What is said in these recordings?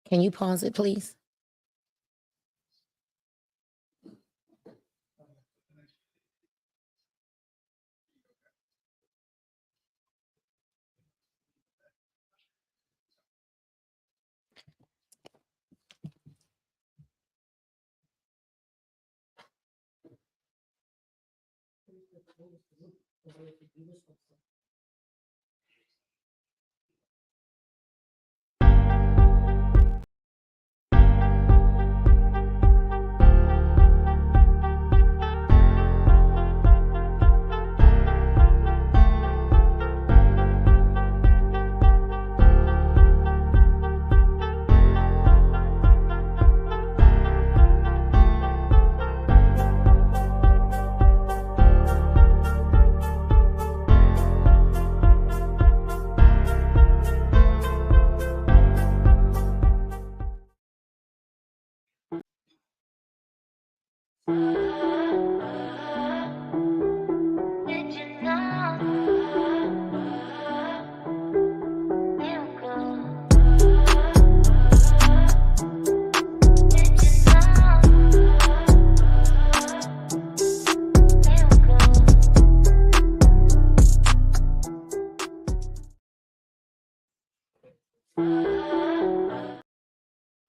Can you pause it, please?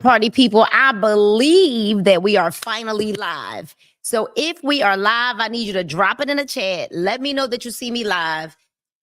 Party people, I believe that we are finally live. So if we are live, I need you to drop it in the chat. Let me know that you see me live.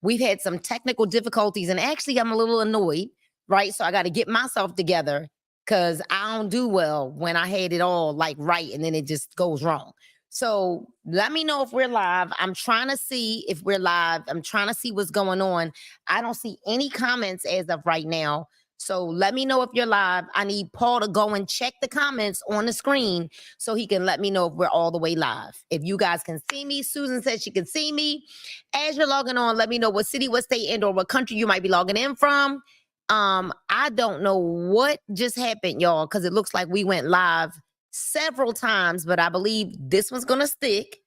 We've had some technical difficulties, and actually I'm a little annoyed, right? So I got to get myself together because I don't do well when I had it all like right and then it just goes wrong. So let me know if we're live. I'm trying to see if we're live. I'm trying to see what's going on. I don't see any comments as of right now. So let me know if you're live. I need Paul to go and check the comments on the screen so he can let me know if we're all the way live. If you guys can see me, Susan said she can see me. As you're logging on, let me know what city, what state, and or what country you might be logging in from. I don't know what just happened, y'all, because it looks like we went live several times, but I believe this one's going to stick.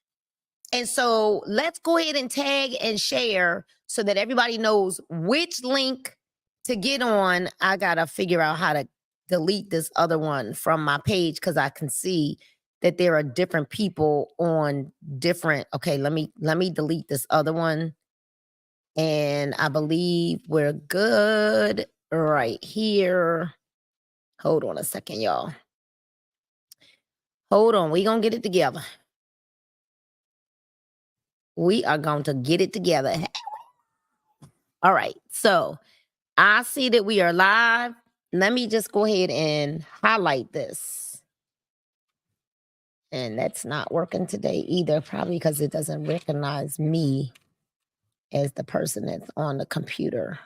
And so let's go ahead and tag and share so that everybody knows which link to get on. I gotta figure out how to delete this other one from my page because I can see that there are different people on different. Okay, let me delete this other one. And I believe we're good right here. Hold on a second, y'all. Hold on, we gonna get it together. We are going to get it together. All right, so I see that we are live. Let me just go ahead and highlight this. And that's not working today either, probably because it doesn't recognize me as the person that's on the computer.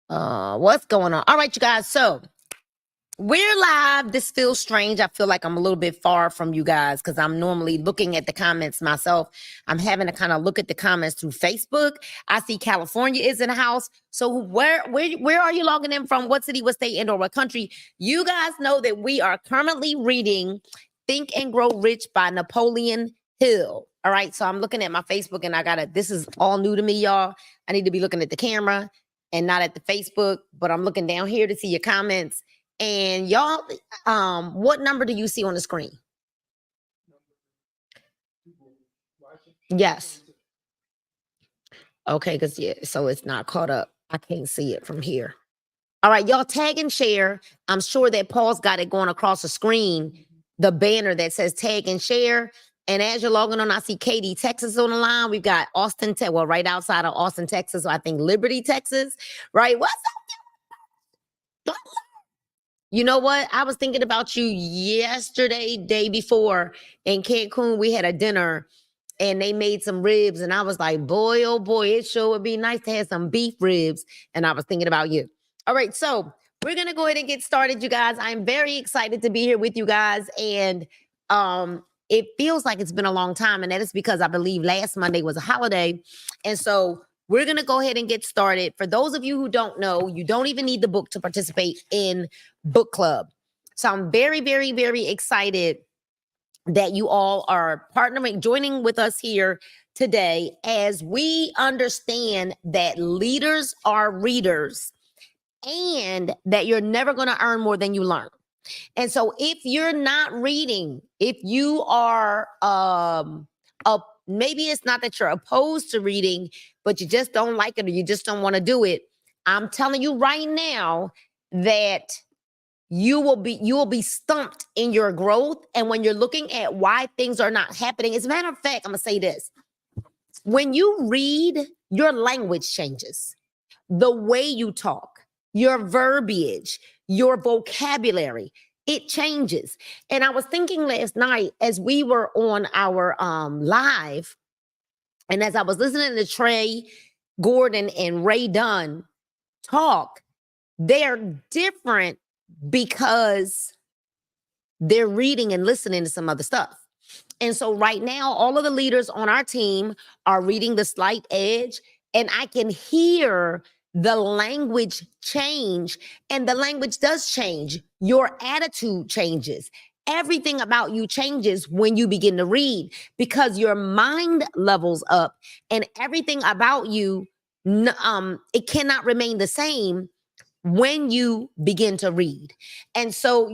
What's going on? All right, you guys. So we're live. This feels strange. I feel like I'm a little bit far from you guys because I'm normally looking at the comments myself. I'm having to kind of look at the comments through Facebook. I see California is in the house. So where are you logging in from? What city, what state, and or what country? You guys know that we are currently reading Think and Grow Rich by Napoleon Hill. All right. So I'm looking at my Facebook and this is all new to me, y'all. I need to be looking at the camera and not at the Facebook, but I'm looking down here to see your comments. And y'all, what number do you see on the screen? Yes. Okay, because so it's not caught up. I can't see it from here. All right, y'all tag and share. I'm sure that Paul's got it going across the screen, the banner that says tag and share. And as you're logging on, I see Katy, Texas on the line. We've got Austin, right outside of Austin, Texas. So I think Liberty, Texas, right? What's up? You know what? I was thinking about you yesterday, day before in Cancun. We had a dinner and they made some ribs. And I was like, boy, oh boy, it sure would be nice to have some beef ribs. And I was thinking about you. All right. So we're going to go ahead and get started, you guys. I'm very excited to be here with you guys. And it feels like it's been a long time. And that is because I believe last Monday was a holiday. And so we're going to go ahead and get started. For those of you who don't know, you don't even need the book to participate in book club. So I'm very, very, very excited that you all are partnering, joining with us here today as we understand that leaders are readers and that you're never going to earn more than you learn. And so if you're not reading, if you are maybe it's not that you're opposed to reading, but you just don't like it or you just don't want to do it, I'm telling you right now that you will be stumped in your growth. And when you're looking at why things are not happening, as a matter of fact, I'm gonna say this: when you read, your language changes, the way you talk, your verbiage, your vocabulary, it changes. And I was thinking last night as we were on our live, and as I was listening to Trey Gordon and Ray Dunn talk, they're different because they're reading and listening to some other stuff. And so right now, all of the leaders on our team are reading The Slight Edge, and I can hear the language change, and the language does change. Your attitude changes. Everything about you changes when you begin to read because your mind levels up and everything about you, it cannot remain the same when you begin to read. And so,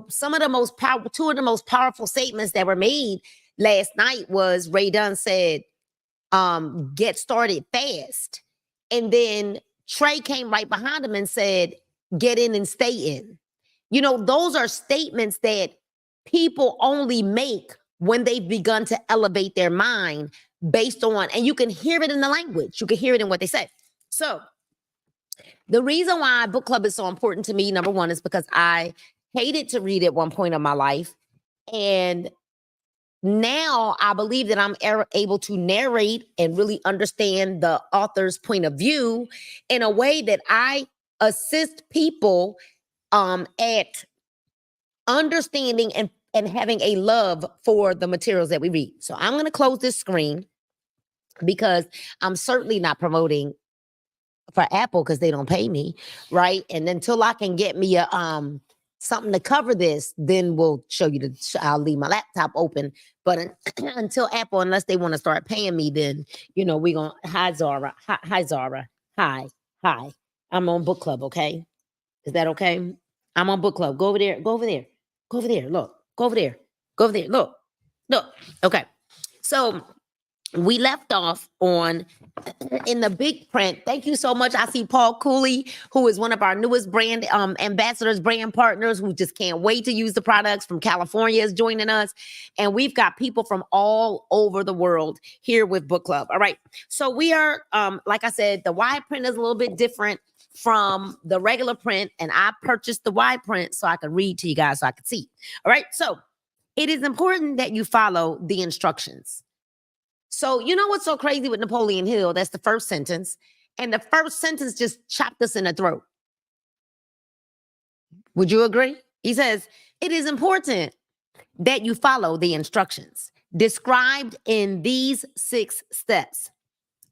some of the most powerful, two of the most powerful statements that were made last night was Ray Dunn said, get started fast. And then Trey came right behind him and said, get in and stay in. Those are statements that people only make when they've begun to elevate their mind based on, and you can hear it in the language. You can hear it in what they say. So the reason why book club is so important to me, number one, is because I hated to read at one point in my life. And now I believe that I'm able to narrate and really understand the author's point of view in a way that I assist people at understanding and having a love for the materials that we read. So I'm going to close this screen because I'm certainly not promoting for Apple because they don't pay me, right? And until I can get me a something to cover this, then we'll show you I'll leave my laptop open. But until Apple, unless they want to start paying me, then we're gonna hi Zara. Hi Zara. Hi. I'm on book club, okay? Is that okay? I'm on book club. Go over there. Go over there. Go over there. Look. Go over there. Go over there. Look. Okay. So we left off on in the big print. Thank you so much. I see Paul Cooley, who is one of our newest brand ambassadors, brand partners, who just can't wait to use the products from California is joining us. And we've got people from all over the world here with book club. All right. So we are, like I said, the wide print is a little bit different from the regular print. And I purchased the wide print so I could read to you guys so I could see. All right. So it is important that you follow the instructions. So you know what's so crazy with Napoleon Hill? That's the first sentence. And the first sentence just chopped us in the throat. Would you agree? He says, it is important that you follow the instructions described in these 6 steps.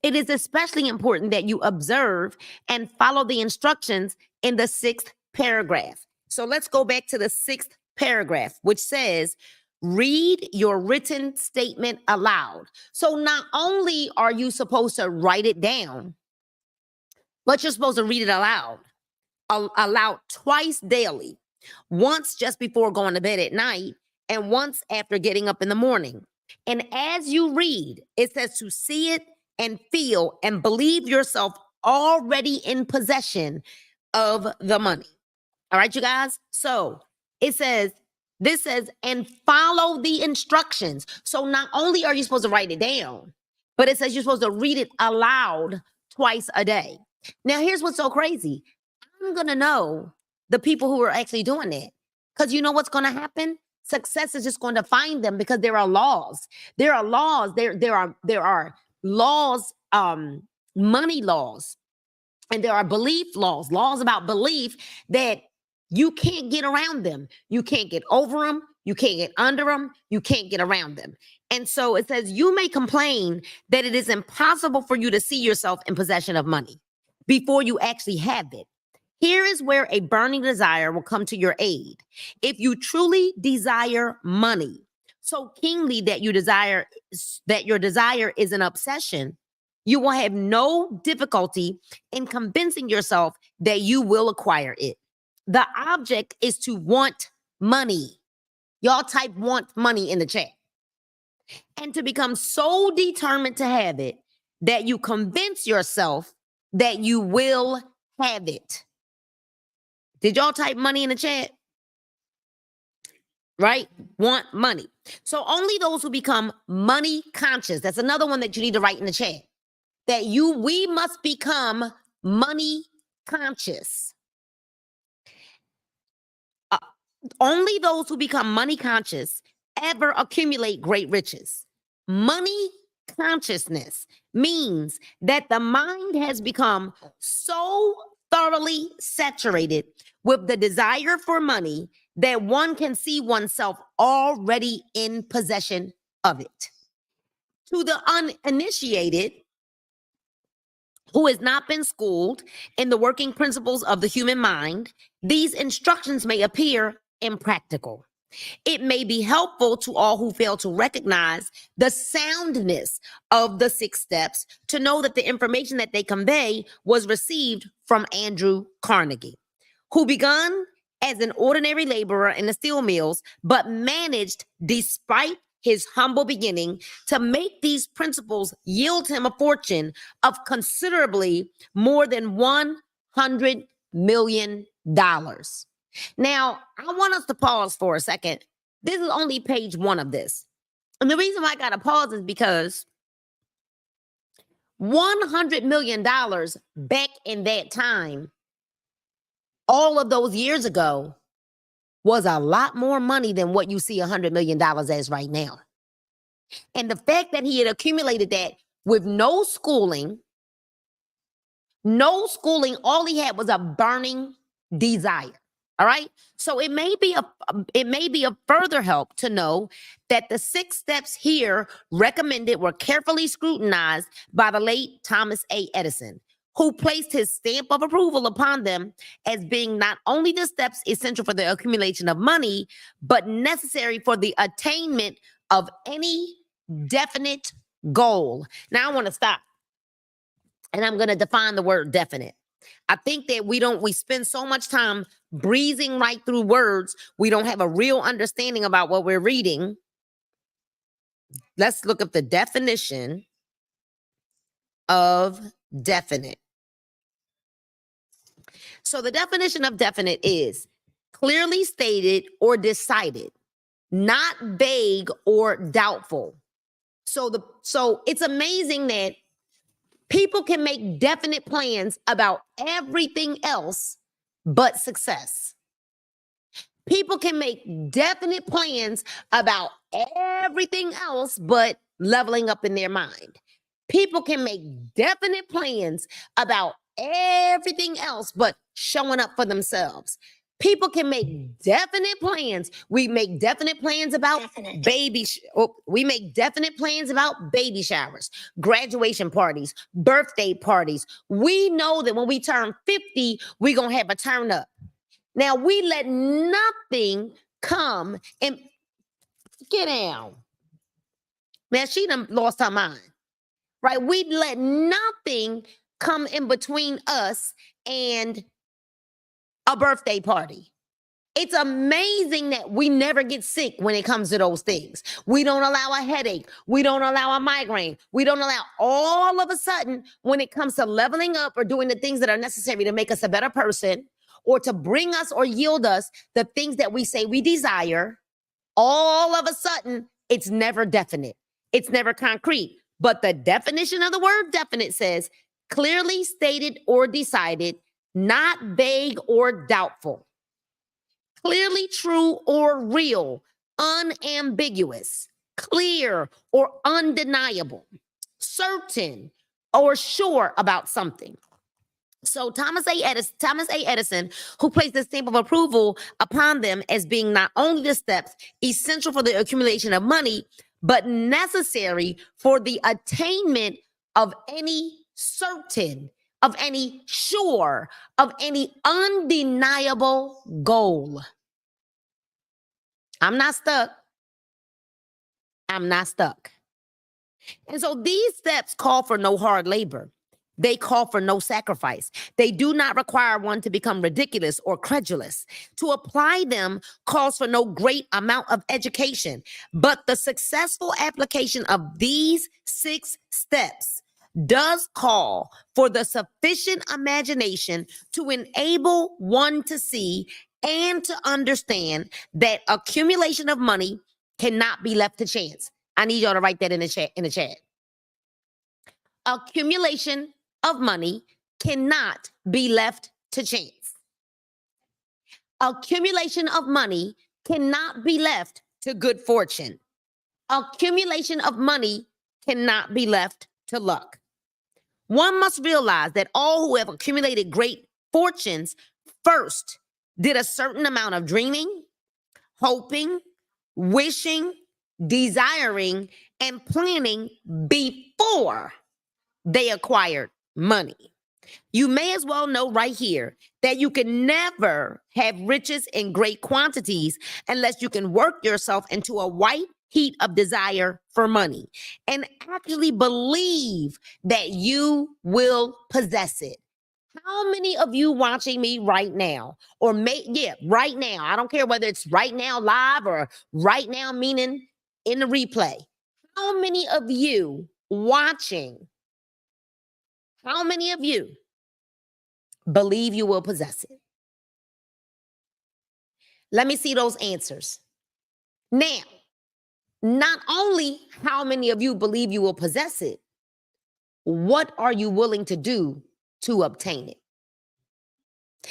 It is especially important that you observe and follow the instructions in the 6th paragraph. So let's go back to the 6th paragraph, which says, read your written statement aloud. So not only are you supposed to write it down, but you're supposed to read it aloud. Aloud twice daily, once just before going to bed at night and once after getting up in the morning. And as you read, it says to see it and feel and believe yourself already in possession of the money. All right, you guys? So it says, this says, and follow the instructions. So not only are you supposed to write it down, but it says you're supposed to read it aloud twice a day. Now, here's what's so crazy. I'm going to know the people who are actually doing that. Because you know what's going to happen? Success is just going to find them because there are laws. There are laws. There are laws, money laws, and there are belief laws about belief that you can't get around them. You can't get over them. You can't get under them. You can't get around them. And so it says, you may complain that it is impossible for you to see yourself in possession of money before you actually have it. Here is where a burning desire will come to your aid. If you truly desire money, so keenly that your desire is an obsession, you will have no difficulty in convincing yourself that you will acquire it. The object is to want money. Y'all type want money in the chat. And to become so determined to have it that you convince yourself that you will have it. Did y'all type money in the chat? Right? Want money. So only those who become money conscious, that's another one that you need to write in the chat, that we must become money conscious. Only those who become money conscious ever accumulate great riches. Money consciousness means that the mind has become so thoroughly saturated with the desire for money that one can see oneself already in possession of it. To the uninitiated, who has not been schooled in the working principles of the human mind, these instructions may appear impractical. It may be helpful to all who fail to recognize the soundness of the 6 steps to know that the information that they convey was received from Andrew Carnegie, who began as an ordinary laborer in the steel mills, but managed, despite his humble beginning, to make these principles yield him a fortune of considerably more than $100 million. Now, I want us to pause for a second. This is only page 1 of this. And the reason why I got to pause is because $100 million back in that time, all of those years ago, was a lot more money than what you see $100 million as right now. And the fact that he had accumulated that with no schooling, all he had was a burning desire. All right. So it may be a further help to know that the 6 steps here recommended were carefully scrutinized by the late Thomas A. Edison, who placed his stamp of approval upon them as being not only the steps essential for the accumulation of money, but necessary for the attainment of any definite goal. Now I want to stop, and I'm going to define the word definite. I think that we spend so much time breezing right through words, we don't have a real understanding about what we're reading. Let's look up the definition of definite. So the definition of definite is clearly stated or decided, not vague or doubtful. So it's amazing that people can make definite plans about everything else but success. People can make definite plans about everything else but leveling up in their mind. People can make definite plans about everything else but showing up for themselves. People can make definite plans. We make definite plans about we make definite plans about baby showers, graduation parties, birthday parties. We know that when we turn 50, we're going to have a turn up. Now, we let nothing come and get down. Man, she done lost her mind, right? We let nothing come in between us and a birthday party. It's amazing that we never get sick when it comes to those things. We don't allow a headache. We don't allow a migraine. We don't allow all of a sudden when it comes to leveling up or doing the things that are necessary to make us a better person or to bring us or yield us the things that we say we desire, all of a sudden, it's never definite. It's never concrete. But the definition of the word definite says clearly stated or decided, not vague or doubtful. Clearly true or real, unambiguous, clear or undeniable, certain or sure about something. So Thomas A. Edison, who placed the stamp of approval upon them as being not only the steps essential for the accumulation of money, but necessary for the attainment of any certain, of any sure, of any undeniable goal. I'm not stuck. I'm not stuck. And so these steps call for no hard labor. They call for no sacrifice. They do not require one to become ridiculous or credulous. To apply them calls for no great amount of education. But the successful application of these 6 steps does call for the sufficient imagination to enable one to see and to understand that accumulation of money cannot be left to chance. I need y'all to write that in the chat. Accumulation of money cannot be left to chance. Accumulation of money cannot be left to good fortune. Accumulation of money cannot be left to luck. One must realize that all who have accumulated great fortunes first did a certain amount of dreaming, hoping, wishing, desiring, and planning before they acquired money. You may as well know right here that you can never have riches in great quantities unless you can work yourself into a white heat of desire for money and actually believe that you will possess it. How many of you watching me right now, or right now, I don't care whether it's right now live or right now, meaning in the replay. How many of you watching, how many of you believe you will possess it? Let me see those answers. Now, not only how many of you believe you will possess it, what are you willing to do to obtain it?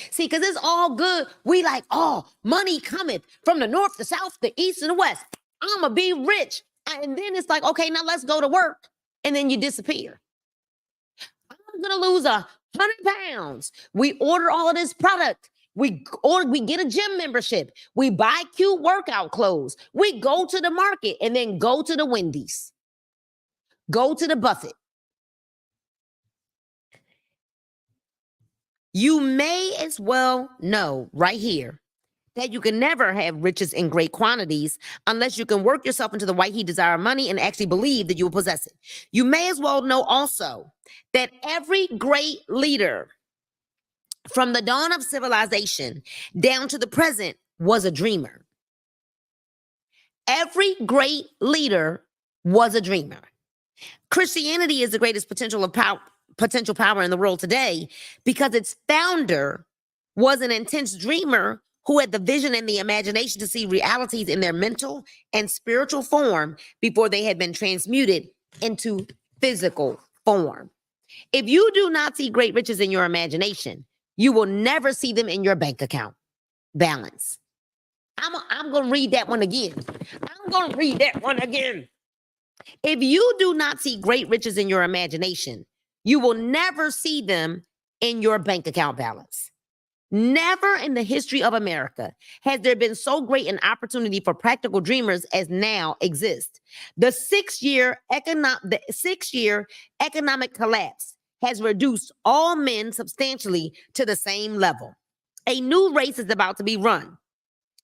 See, because it's all good. We like, oh, money cometh from the north, the south, the east, and the west. I'm going to be rich. And then it's like, okay, now let's go to work. And then you disappear. I'm going to lose 100 pounds. We order all of this product. We get a gym membership. We buy cute workout clothes. We go to the market and then go to the Wendy's. Go to the Buffett. You may as well know right here that you can never have riches in great quantities unless you can work yourself into the white heat desire of money and actually believe that you will possess it. You may as well know also that every great leader from the dawn of civilization down to the present was a dreamer. Every great leader was a dreamer. Christianity is the greatest potential power in the world today because its founder was an intense dreamer who had the vision and the imagination to see realities in their mental and spiritual form before they had been transmuted into physical form. If you do not see great riches in your imagination, you will never see them in your bank account balance. I'm going to read that one again. If you do not see great riches in your imagination, you will never see them in your bank account balance. Never in the history of America has there been so great an opportunity for practical dreamers as now exists. The 6-year economic collapse has reduced all men substantially to the same level. A new race is about to be run.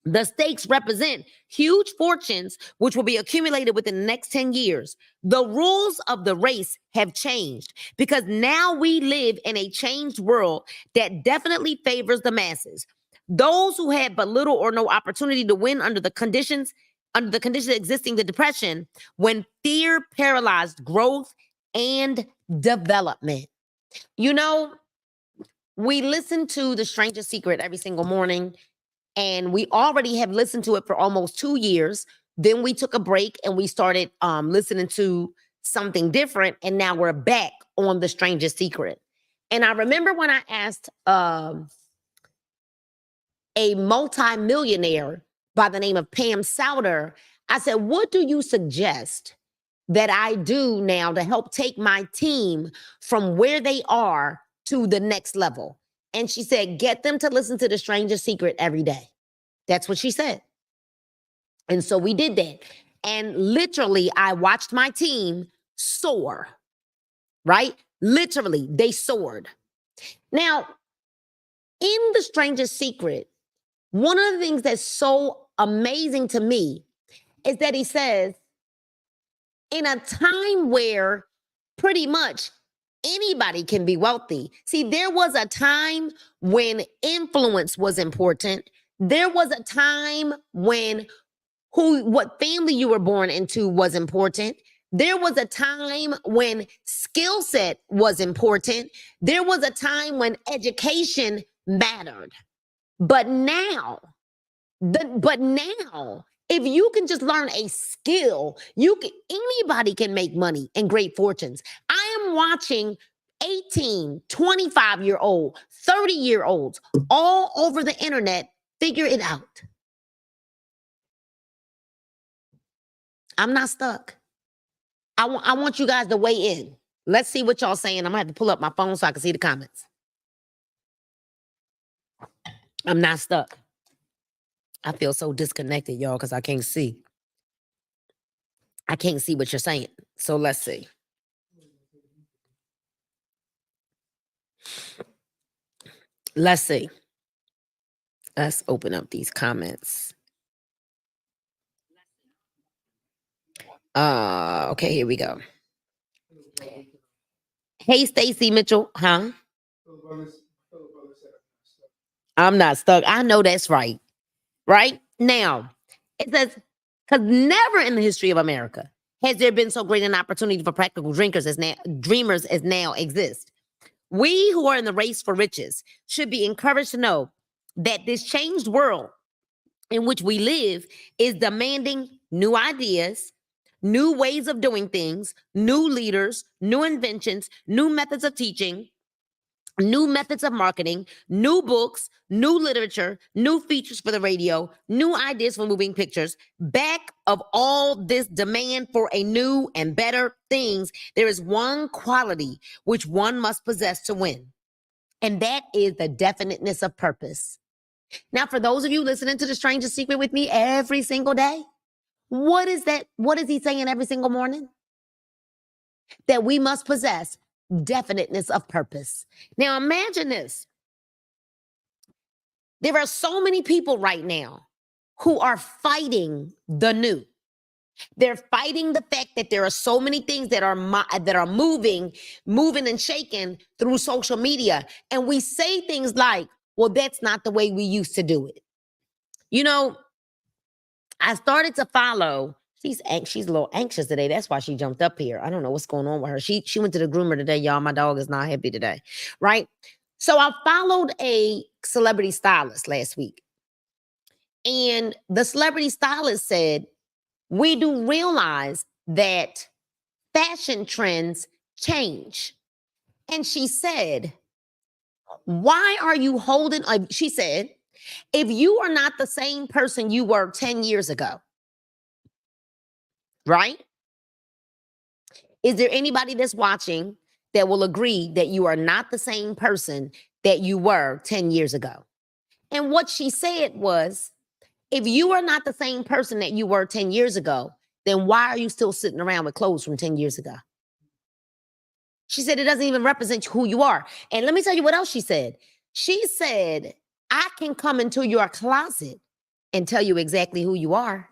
The stakes represent huge fortunes which will be accumulated within the next 10 years. The rules of the race have changed because now we live in a changed world that definitely favors the masses. Those who had but little or no opportunity to win under the conditions existing the Depression, when fear paralyzed growth and development. You know, we listen to The Strangest Secret every single morning. And we already have listened to it for almost 2 years. Then we took a break and we started listening to something different. And now we're back on The Strangest Secret. And I remember when I asked a multimillionaire by the name of Pam Souter, I said, what do you suggest that I do now to help take my team from where they are to the next level? And she said, get them to listen to The Strangest Secret every day. That's what she said. And so we did that. And literally, I watched my team soar, right? Literally, they soared. Now, in The Strangest Secret, one of the things that's so amazing to me is that he says, in a time where pretty much anybody can be wealthy. See, there was a time when influence was important. There was a time when what family you were born into was important. There was a time when skill set was important. There was a time when education mattered. But now, if you can just learn a skill, anybody can make money and great fortunes. I am watching 18, 25-year-old, 30-year-olds all over the internet figure it out. I'm not stuck. I want you guys to weigh in. Let's see what y'all saying. I'm gonna have to pull up my phone so I can see the comments. I'm not stuck. I feel so disconnected, y'all, because I can't see. I can't see what you're saying. So let's see. Let's see. Let's open up these comments. Okay, here we go. Hey, Stacy Mitchell, huh? I'm not stuck. I know that's right. Right now, it says, because never in the history of America has there been so great an opportunity for practical dreamers as now exist. We who are in the race for riches should be encouraged to know that this changed world in which we live is demanding new ideas, new ways of doing things, new leaders, new inventions, new methods of teaching, new methods of marketing, new books, new literature, new features for the radio, new ideas for moving pictures. Back of all this demand for a new and better things, there is one quality which one must possess to win, and that is the definiteness of purpose. Now, for those of you listening to The Stranger Secret with me every single day, what is that? What is he saying every single morning? That we must possess definiteness of purpose. Now, imagine this. There are so many people right now who are fighting the new. They're fighting the fact that there are so many things that are moving and shaking through social media. And we say things like, well, that's not the way we used to do it. You know, I started to follow. She's a little anxious today. That's why she jumped up here. I don't know what's going on with her. She went to the groomer today, y'all. My dog is not happy today, right? So I followed a celebrity stylist last week. And the celebrity stylist said, we do realize that fashion trends change. And she said, why are you holding, she said, if you are not the same person you were 10 years ago, right? Is there anybody that's watching that will agree that you are not the same person that you were 10 years ago? And what she said was, if you are not the same person that you were 10 years ago, then why are you still sitting around with clothes from 10 years ago? She said, it doesn't even represent who you are. And let me tell you what else she said. She said, I can come into your closet and tell you exactly who you are.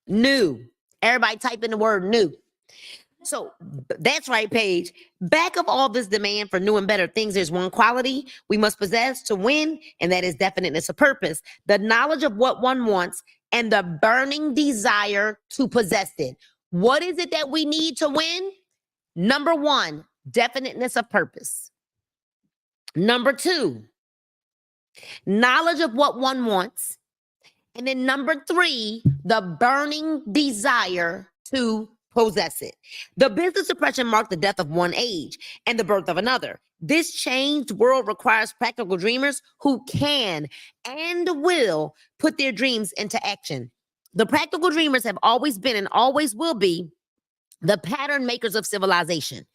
New. Everybody type in the word new. So that's right, Paige. Back of all this demand for new and better things, there's one quality we must possess to win, and that is definiteness of purpose, the knowledge of what one wants, and the burning desire to possess it. What is it that we need to win? Number one, definiteness of purpose. Number two, knowledge of what one wants. And then number three, the burning desire to possess it. The business depression marked the death of one age and the birth of another. This changed world requires practical dreamers who can and will put their dreams into action. The practical dreamers have always been and always will be the pattern makers of civilization.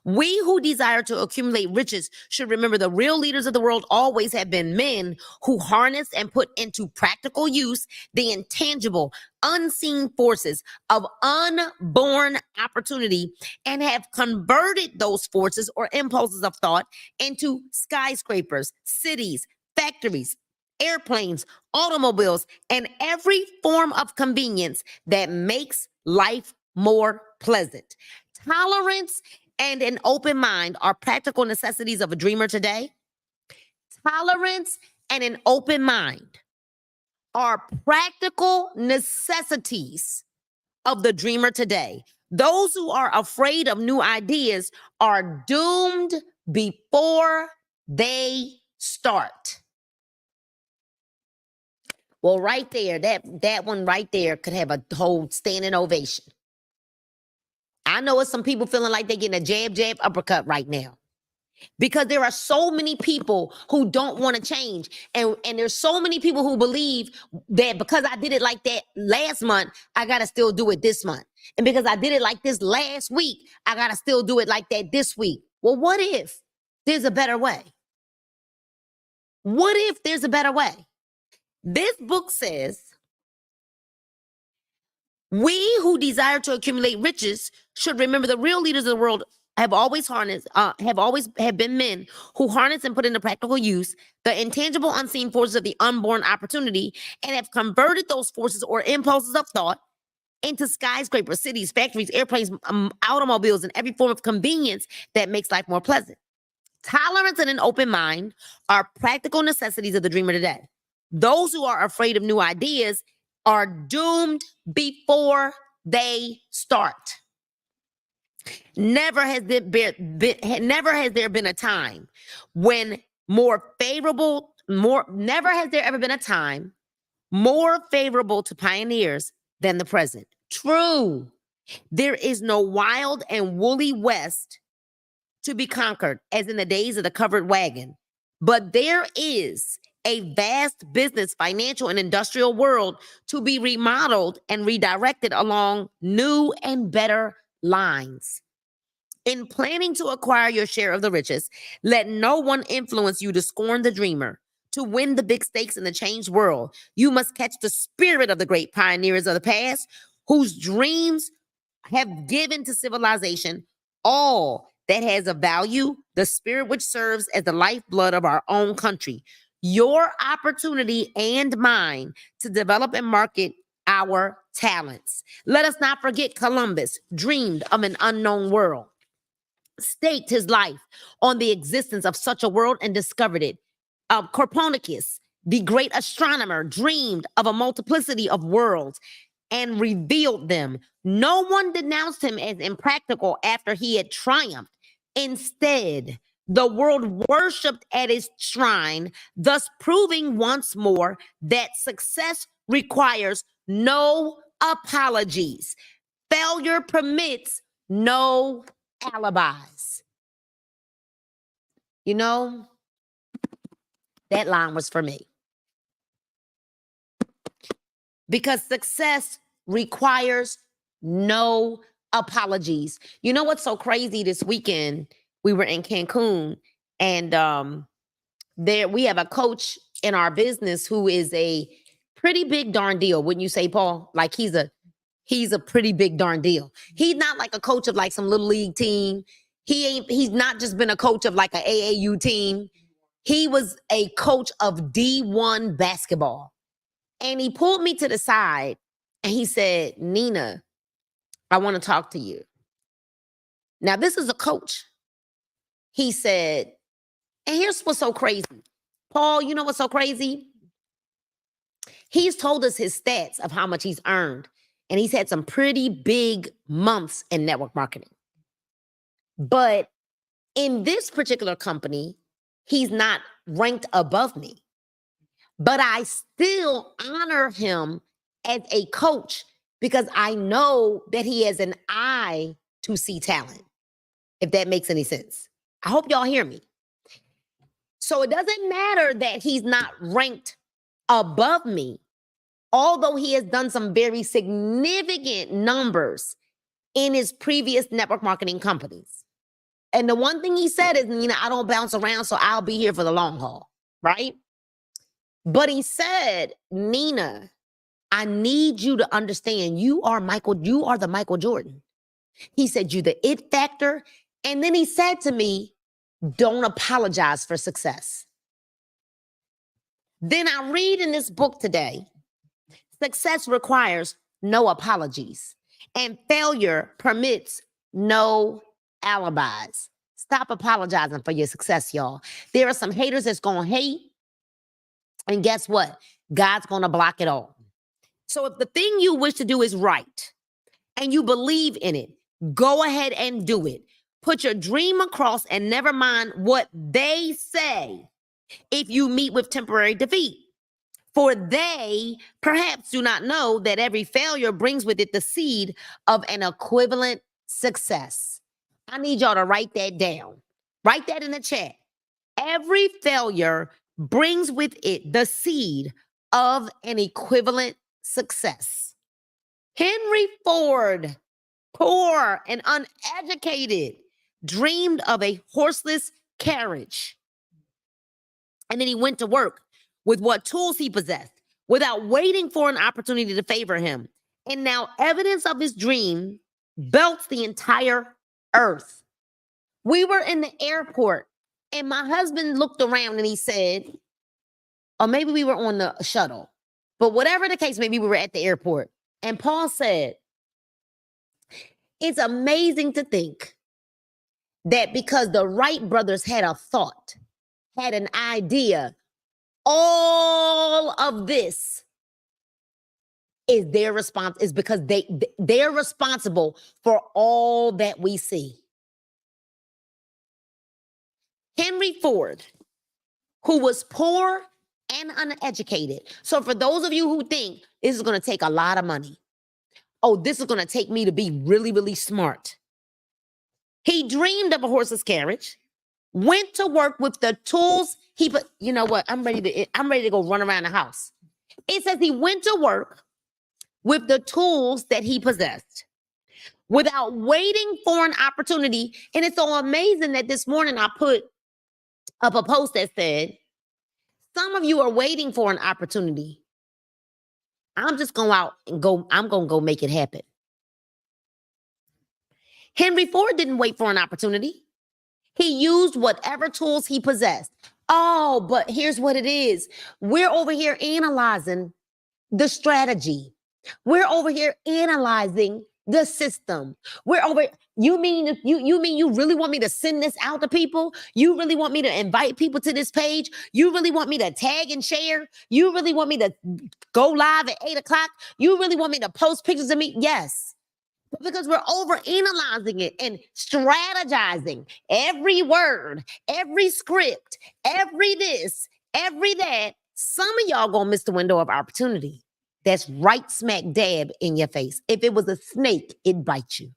We who desire to accumulate riches should remember the real leaders of the world always have been men who harnessed and put into practical use the intangible, unseen forces of unborn opportunity and have converted those forces or impulses of thought into skyscrapers, cities, factories, airplanes, automobiles, and every form of convenience that makes life more pleasant. Tolerance and an open mind are practical necessities of a dreamer today. Tolerance and an open mind are practical necessities of the dreamer today. Those who are afraid of new ideas are doomed before they start. Well, right there, that one right there could have a whole standing ovation. I know it's some people feeling like they're getting a jab, uppercut right now. Because there are so many people who don't want to change. And there's so many people who believe that because I did it like that last month, I got to still do it this month. And because I did it like this last week, I got to still do it like that this week. Well, what if there's a better way? What if there's a better way? This book says, we who desire to accumulate riches should remember the real leaders of the world have always been men who harness and put into practical use the intangible, unseen forces of the unborn opportunity and have converted those forces or impulses of thought into skyscrapers, cities, factories, airplanes, automobiles, and every form of convenience that makes life more pleasant. Tolerance and an open mind are practical necessities of the dreamer today. Those who are afraid of new ideas are doomed before they start. Never has there been a time when never has there ever been a time more favorable to pioneers than the present. True. There is no wild and woolly West to be conquered as in the days of the covered wagon, but there is a vast business, financial, and industrial world to be remodeled and redirected along new and better lines. In planning to acquire your share of the riches, let no one influence you to scorn the dreamer. To win the big stakes in the changed world, you must catch the spirit of the great pioneers of the past whose dreams have given to civilization all that has a value, the spirit which serves as the lifeblood of our own country. Your opportunity and mine to develop and market our talents. Let us not forget Columbus dreamed of an unknown world, staked his life on the existence of such a world and discovered it. Copernicus, the great astronomer, dreamed of a multiplicity of worlds and revealed them. No one denounced him as impractical after he had triumphed. Instead, the world worshipped at his shrine, thus proving once more that success requires no apologies. Failure permits no alibis. You know, that line was for me. Because success requires no apologies. You know what's so crazy? This weekend, we were in Cancun, and there we have a coach in our business who is a pretty big darn deal. Wouldn't you say, Paul? Like he's a pretty big darn deal. He's not like a coach of like some little league team. He's not just been a coach of like an AAU team. He was a coach of D1 basketball. And he pulled me to the side and he said, Nina, I want to talk to you. Now, this is a coach. He said, and here's what's so crazy. Paul, you know what's so crazy? He's told us his stats of how much he's earned. And he's had some pretty big months in network marketing. But in this particular company, he's not ranked above me. But I still honor him as a coach because I know that he has an eye to see talent, if that makes any sense. I hope y'all hear me. So it doesn't matter that he's not ranked above me, although he has done some very significant numbers in his previous network marketing companies. And the one thing he said is, I don't bounce around, so I'll be here for the long haul, right? But he said, Nina, I need you to understand you are the Michael Jordan. He said, you're the it factor. And then he said to me, don't apologize for success. Then I read in this book today, success requires no apologies, and failure permits no alibis. Stop apologizing for your success, y'all. There are some haters that's going to hate, and guess what? God's going to block it all. So if the thing you wish to do is right and you believe in it, go ahead and do it. Put your dream across and never mind what they say if you meet with temporary defeat. For they perhaps do not know that every failure brings with it the seed of an equivalent success. I need y'all to write that down. Write that in the chat. Every failure brings with it the seed of an equivalent success. Henry Ford, poor and uneducated, dreamed of a horseless carriage. And then he went to work with what tools he possessed without waiting for an opportunity to favor him. And now evidence of his dream belts the entire earth. We were in the airport and my husband looked around and he said, or maybe we were on the shuttle, but whatever the case, maybe we were at the airport. And Paul said, it's amazing to think that because the Wright brothers had a thought, had an idea, all of this is their response, is because they're responsible for all that we see. Henry Ford, who was poor and uneducated. So for those of you who think this is going to take a lot of money, oh, this is going to take me to be really, really smart. He dreamed of a horseless carriage, went to work with the tools he put. You know what? I'm ready to go run around the house. It says he went to work with the tools that he possessed without waiting for an opportunity. And it's so amazing that this morning I put up a post that said, some of you are waiting for an opportunity. I'm just going out and I'm going to go make it happen. Henry Ford didn't wait for an opportunity. He used whatever tools he possessed. Oh, but here's what it is. We're over here analyzing the strategy. We're over here analyzing the system. You mean you really want me to send this out to people? You really want me to invite people to this page? You really want me to tag and share? You really want me to go live at 8:00? You really want me to post pictures of me? Yes. Because we're over analyzing it and strategizing every word, every script, every this, every that. Some of y'all gonna miss the window of opportunity. That's right smack dab in your face. If it was a snake, it'd bite you.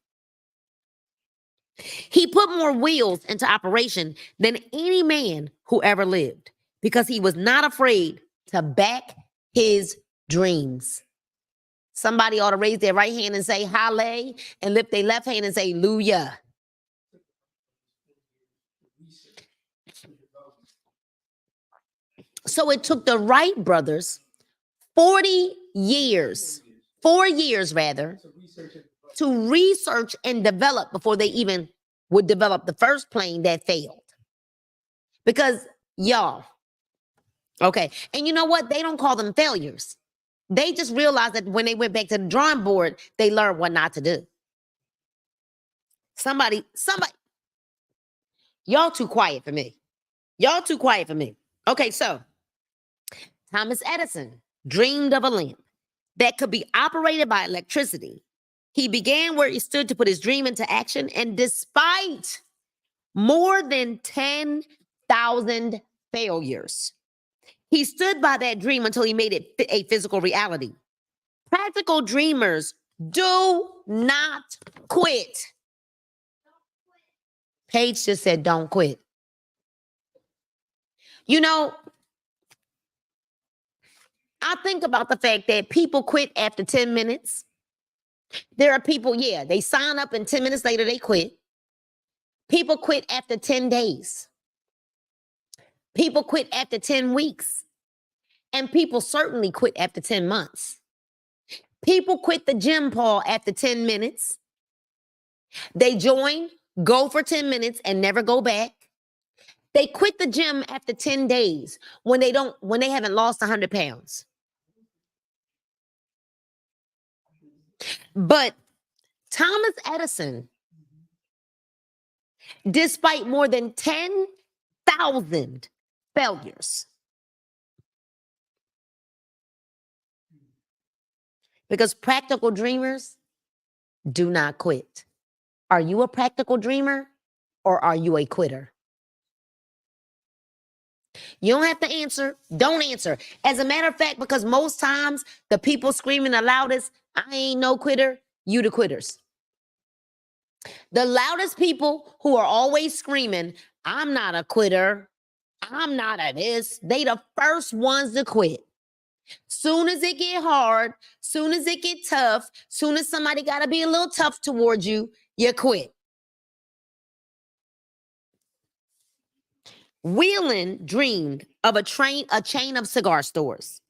He put more wheels into operation than any man who ever lived because he was not afraid to back his dreams. Somebody ought to raise their right hand and say, Hallelujah, and lift their left hand and say, Hallelujah. So it took the Wright brothers 4 years rather, to research and develop before they even would develop the first plane that failed. Because y'all, okay, and you know what? They don't call them failures. They just realized that when they went back to the drawing board, they learned what not to do. Somebody, y'all too quiet for me. Y'all too quiet for me. Okay, so Thomas Edison dreamed of a lamp that could be operated by electricity. He began where he stood to put his dream into action, and despite more than 10,000 failures, he stood by that dream until he made it a physical reality. Practical dreamers do not quit. Paige just said, don't quit. You know, I think about the fact that people quit after 10 minutes. There are people, they sign up and 10 minutes later they quit. People quit after 10 days. People quit after 10 weeks. And people certainly quit after 10 months. People quit the gym, Paul, after 10 minutes. They join, go for 10 minutes and never go back. They quit the gym after 10 days when they haven't lost 100 pounds. But Thomas Edison, despite more than 10,000 failures, because practical dreamers do not quit. Are you a practical dreamer or are you a quitter? You don't have to answer. Don't answer. As a matter of fact, because most times the people screaming the loudest, I ain't no quitter, you the quitters. The loudest people who are always screaming, I'm not a quitter, I'm not a this, they the first ones to quit. Soon as it get hard, soon as it get tough, soon as somebody got to be a little tough towards you, you quit. Whelan dreamed of a chain of cigar stores,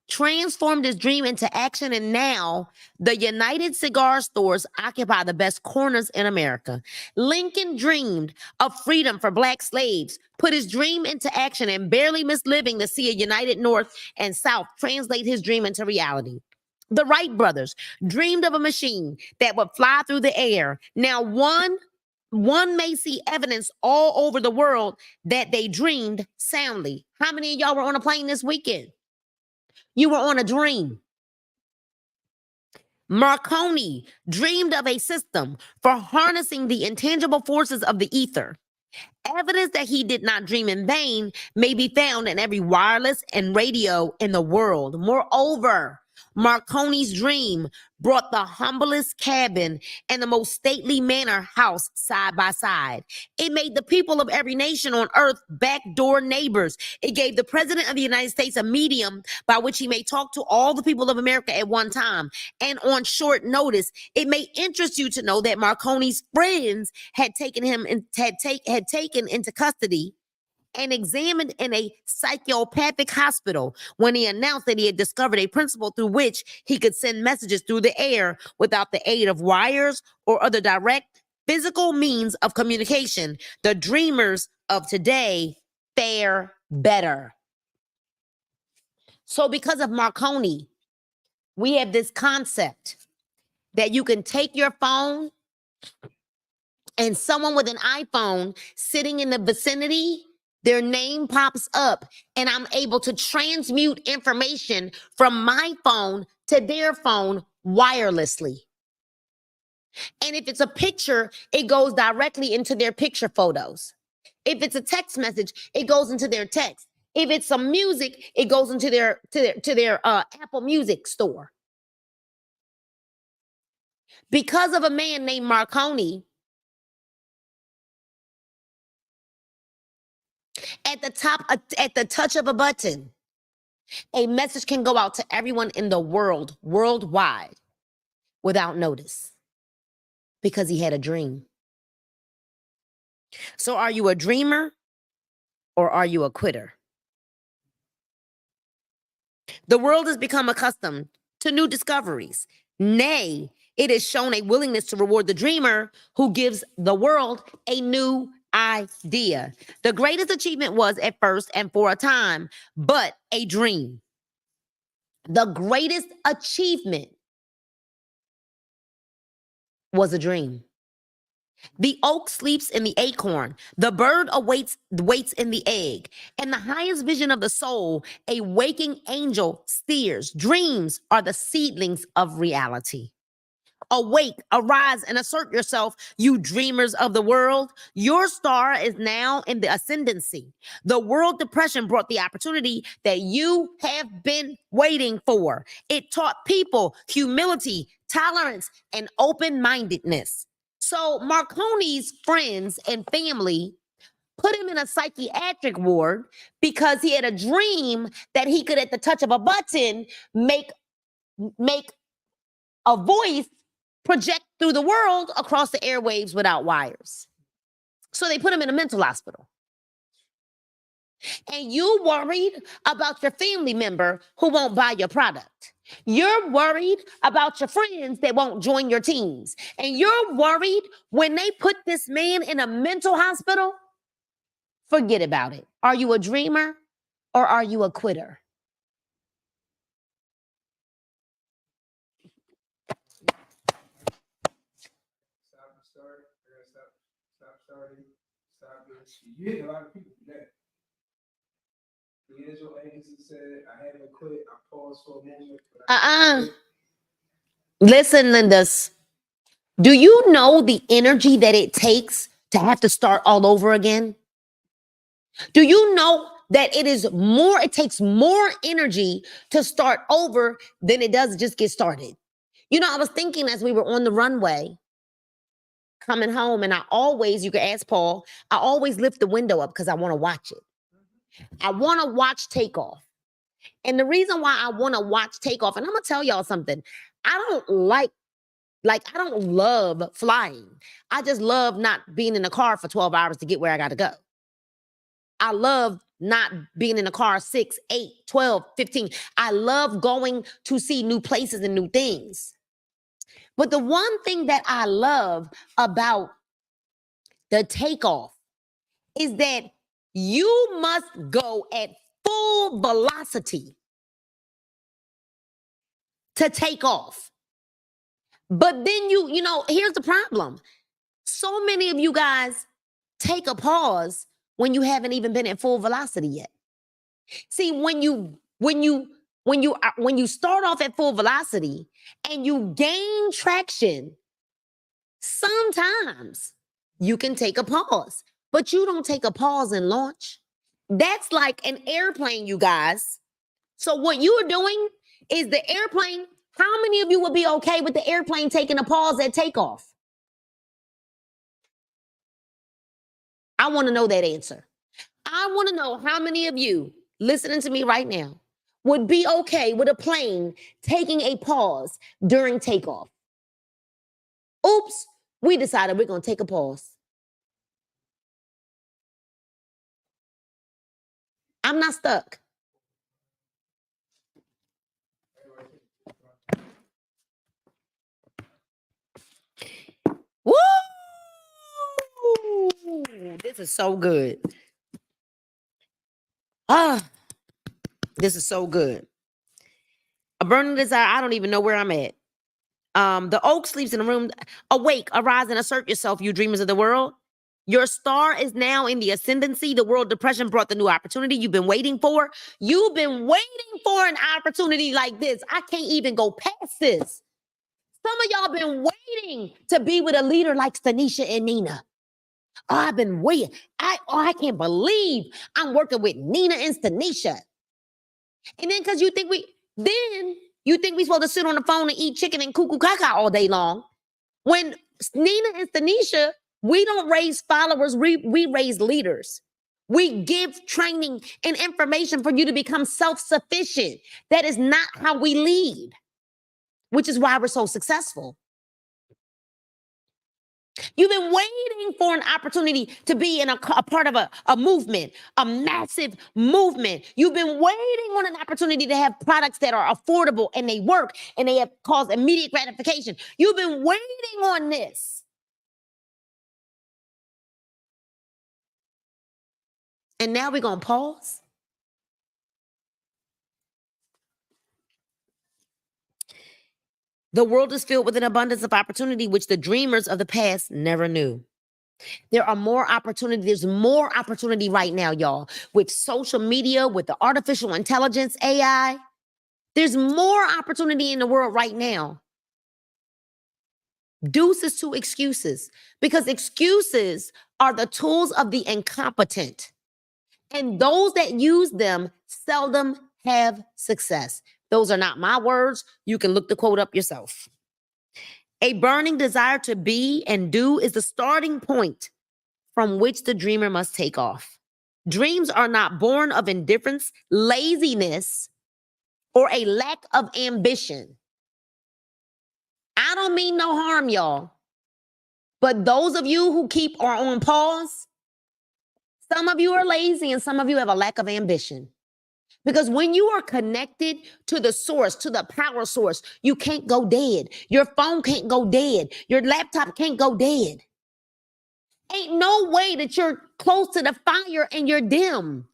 transformed his dream into action, and now the United Cigar Stores occupy the best corners in America. Lincoln dreamed of freedom for Black slaves, put his dream into action, and barely missed living to see a united North and South translate his dream into reality. The Wright brothers dreamed of a machine that would fly through the air. Now, one may see evidence all over the world that they dreamed soundly. How many of y'all were on a plane this weekend? You were on a dream. Marconi dreamed of a system for harnessing the intangible forces of the ether. Evidence that he did not dream in vain may be found in every wireless and radio in the world. Moreover, Marconi's dream brought the humblest cabin and the most stately manor house side by side. It made the people of every nation on earth backdoor neighbors. It gave the president of the United States a medium by which he may talk to all the people of America at one time and on short notice. It may interest you to know that Marconi's friends had taken him and had taken into custody and examined in a psychopathic hospital when he announced that he had discovered a principle through which he could send messages through the air without the aid of wires or other direct physical means of communication. The dreamers of today fare better. So because of Marconi, we have this concept that you can take your phone and someone with an iPhone sitting in the vicinity, their name pops up, and I'm able to transmute information from my phone to their phone wirelessly. And if it's a picture, it goes directly into their picture photos. If it's a text message, it goes into their text. If it's some music, it goes into their Apple Music store. Because of a man named Marconi, at the touch of a button, a message can go out to everyone in the world, worldwide, without notice, because he had a dream. So are you a dreamer or are you a quitter? The world has become accustomed to new discoveries. Nay, it has shown a willingness to reward the dreamer who gives the world a new idea. The greatest achievement was at first and for a time, but a dream. The greatest achievement was a dream. The oak sleeps in the acorn. The bird waits in the egg. And the highest vision of the soul, a waking angel steers. Dreams are the seedlings of reality. Awake, arise, and assert yourself, you dreamers of the world. Your star is now in the ascendancy. The World Depression brought the opportunity that you have been waiting for. It taught people humility, tolerance, and open-mindedness. So Marconi's friends and family put him in a psychiatric ward because he had a dream that he could, at the touch of a button, make a voice project through the world across the airwaves without wires. So they put him in a mental hospital. And you worried about your family member who won't buy your product. You're worried about your friends that won't join your teams. And you're worried when they put this man in a mental hospital Forget about it. Are you a dreamer or are you a quitter? Stop and start. I gotta stop starting. Stop it. You hit a lot of people for that. The angel agency said, I haven't quit. I paused for a moment. But I quit. Listen, Lindas. Do you know the energy that it takes to have to start all over again? Do you know that it takes more energy to start over than it does just get started? You know, I was thinking as we were on the runway coming home, and you can ask Paul, I always lift the window up because I want to watch it. I want to watch takeoff. And the reason why I want to watch takeoff, and I'm going to tell y'all something, I don't love flying. I just love not being in the car for 12 hours to get where I got to go. I love not being in the car 6, 8, 12, 15. I love going to see new places and new things. But the one thing that I love about the takeoff is that you must go at full velocity to take off. But then here's the problem. So many of you guys take a pause when you haven't even been at full velocity yet. See, when you start off at full velocity and you gain traction, sometimes you can take a pause, but you don't take a pause and launch. That's like an airplane, you guys. So what you are doing is the airplane. How many of you would be okay with the airplane taking a pause at takeoff? I want to know that answer. I want to know how many of you listening to me right now would be okay with a plane taking a pause during takeoff. Oops, we decided we're going to take a pause. I'm not stuck. Woo! This is so good. This is so good. A burning desire. I don't even know where I'm at. The oak sleeps in the room. Awake, arise, and assert yourself, you dreamers of the world. Your star is now in the ascendancy. The world depression brought the new opportunity you've been waiting for. You've been waiting for an opportunity like this. I can't even go past this. Some of y'all been waiting to be with a leader like Stanisha and Nina. Oh, I've been waiting. I can't believe I'm working with Nina and Stanisha. And then because you think we supposed to sit on the phone and eat chicken and cuckoo caca all day long. When Nina and Stanisha, we don't raise followers, we raise leaders. We give training and information for you to become self-sufficient. That is not how we lead, which is why we're so successful. You've been waiting for an opportunity to be in a part of a movement, a massive movement. You've been waiting on an opportunity to have products that are affordable and they work and they have caused immediate gratification. You've been waiting on this. And now we're going to pause. The world is filled with an abundance of opportunity, which the dreamers of the past never knew. There's more opportunity right now, y'all, with social media, with the artificial intelligence, AI. There's more opportunity in the world right now. Deuces to excuses, because excuses are the tools of the incompetent. And those that use them seldom have success. Those are not my words. You can look the quote up yourself. A burning desire to be and do is the starting point from which the dreamer must take off. Dreams are not born of indifference, laziness, or a lack of ambition. I don't mean no harm, y'all. But those of you who are on pause, some of you are lazy and some of you have a lack of ambition. Because when you are connected to the source, to the power source, you can't go dead. Your phone can't go dead. Your laptop can't go dead. Ain't no way that you're close to the fire and you're dim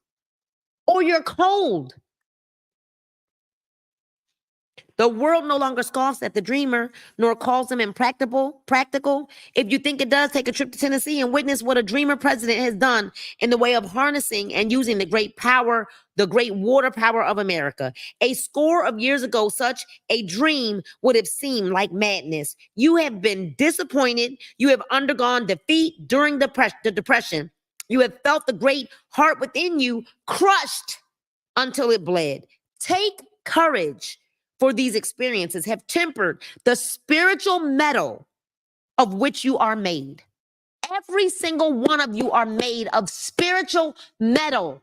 or you're cold. The world no longer scoffs at the dreamer, nor calls him impractical. If you think it does, take a trip to Tennessee and witness what a dreamer president has done in the way of harnessing and using the great power, the great water power of America. A score of years ago, such a dream would have seemed like madness. You have been disappointed. You have undergone defeat during the Depression. You have felt the great heart within you crushed until it bled. Take courage, for these experiences have tempered the spiritual metal of which you are made. Every single one of you are made of spiritual metal.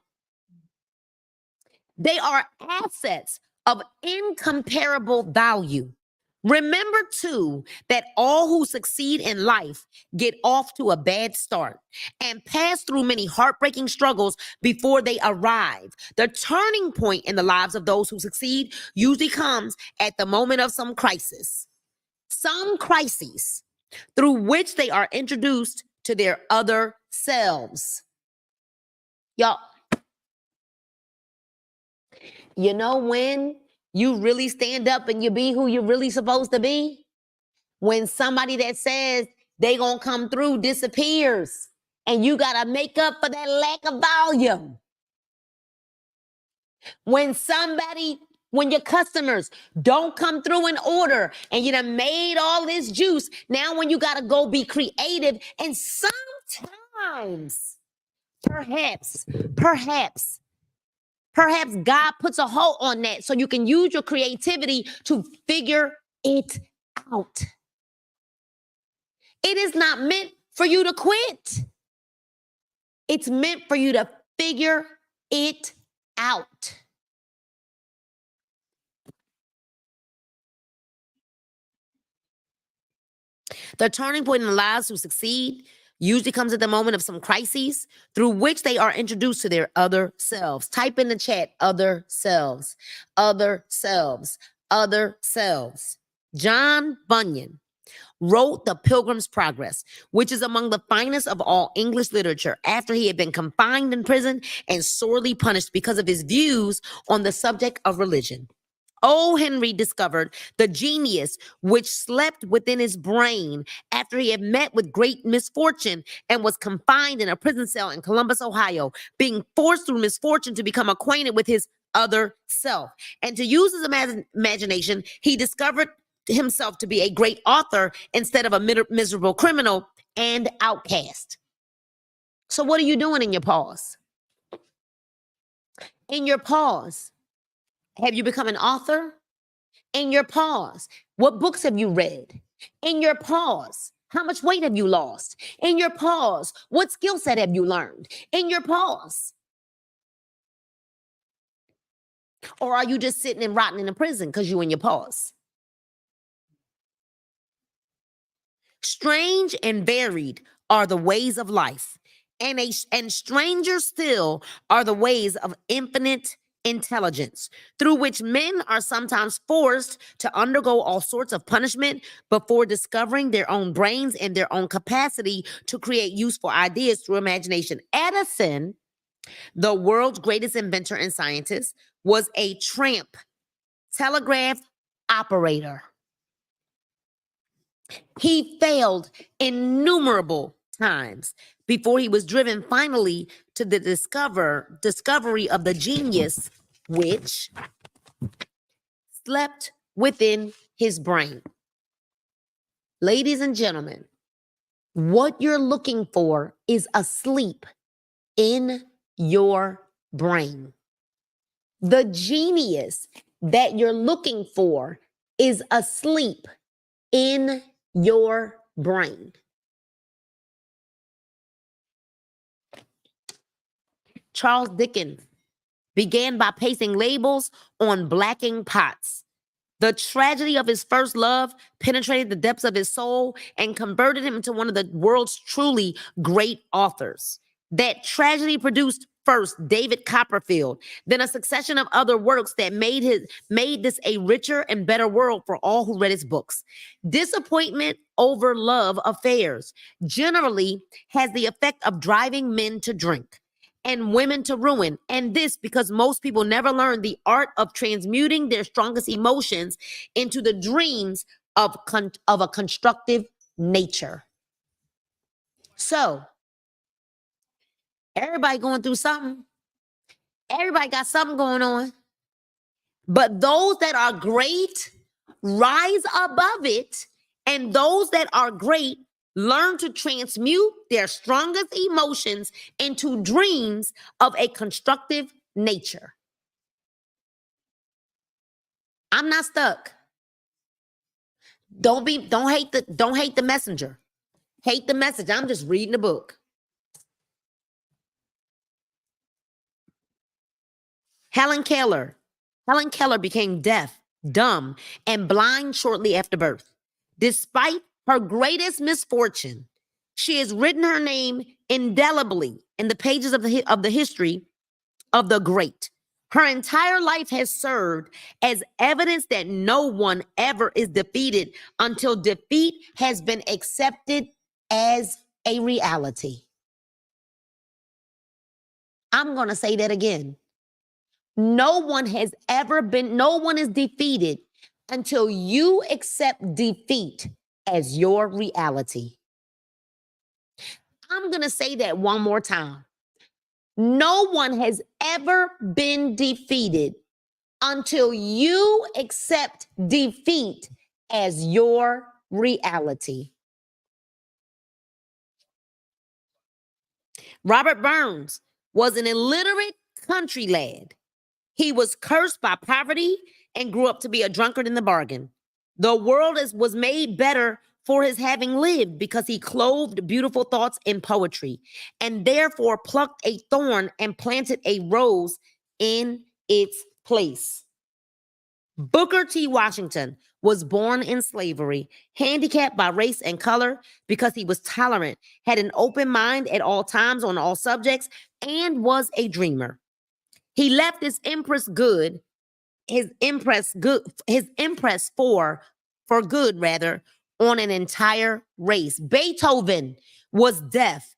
They are assets of incomparable value. Remember, too, that all who succeed in life get off to a bad start and pass through many heartbreaking struggles before they arrive. The turning point in the lives of those who succeed usually comes at the moment of some crises through which they are introduced to their other selves. Y'all, you know when you really stand up and you be who you're really supposed to be? When somebody that says they gonna come through disappears and you gotta make up for that lack of volume. When your customers don't come through in order and you done made all this juice, now when you gotta go be creative, and sometimes, perhaps God puts a hold on that so you can use your creativity to figure it out. It is not meant for you to quit. It's meant for you to figure it out. The turning point in the lives who succeed usually comes at the moment of some crises through which they are introduced to their other selves. Type in the chat, other selves, other selves, other selves. John Bunyan wrote The Pilgrim's Progress, which is among the finest of all English literature, after he had been confined in prison and sorely punished because of his views on the subject of religion. O. Henry discovered the genius which slept within his brain after he had met with great misfortune and was confined in a prison cell in Columbus, Ohio, being forced through misfortune to become acquainted with his other self. And to use his imagination, he discovered himself to be a great author instead of a miserable criminal and outcast. So what are you doing in your pause? In your pause, have you become an author? In your pause, what books have you read? In your pause, how much weight have you lost? In your pause, what skill set have you learned? In your pause. Or are you just sitting and rotting in a prison because you're in your pause? Strange and varied are the ways of life, and stranger still are the ways of infinite intelligence, through which men are sometimes forced to undergo all sorts of punishment before discovering their own brains and their own capacity to create useful ideas through imagination. Edison, the world's greatest inventor and scientist, was a tramp telegraph operator. He failed innumerable times before he was driven finally to the discovery of the genius which slept within his brain. Ladies and gentlemen, what you're looking for is asleep in your brain. The genius that you're looking for is asleep in your brain. Charles Dickens began by pasting labels on blacking pots. The tragedy of his first love penetrated the depths of his soul and converted him into one of the world's truly great authors. That tragedy produced first, David Copperfield, then a succession of other works that made this a richer and better world for all who read his books. Disappointment over love affairs generally has the effect of driving men to drink and women to ruin. And this because most people never learn the art of transmuting their strongest emotions into the dreams of a constructive nature. So, everybody going through something. Everybody got something going on. But those that are great rise above it. And those that are great learn to transmute their strongest emotions into dreams of a constructive nature. I'm not stuck. Don't hate the messenger. Hate the message. I'm just reading the book. Helen Keller became deaf, dumb, and blind shortly after birth. Despite her greatest misfortune, she has written her name indelibly in the pages of the history of the great. Her entire life has served as evidence that no one ever is defeated until defeat has been accepted as a reality. I'm going to say that again. No one is defeated until you accept defeat as your reality. I'm going to say that one more time. No one has ever been defeated until you accept defeat as your reality. Robert Burns was an illiterate country lad. He was cursed by poverty and grew up to be a drunkard in the bargain. The world was made better for his having lived because he clothed beautiful thoughts in poetry and therefore plucked a thorn and planted a rose in its place. Booker T. Washington was born in slavery, handicapped by race and color because he was tolerant, had an open mind at all times on all subjects, and was a dreamer. He left his impress for good on an entire race. Beethoven was deaf.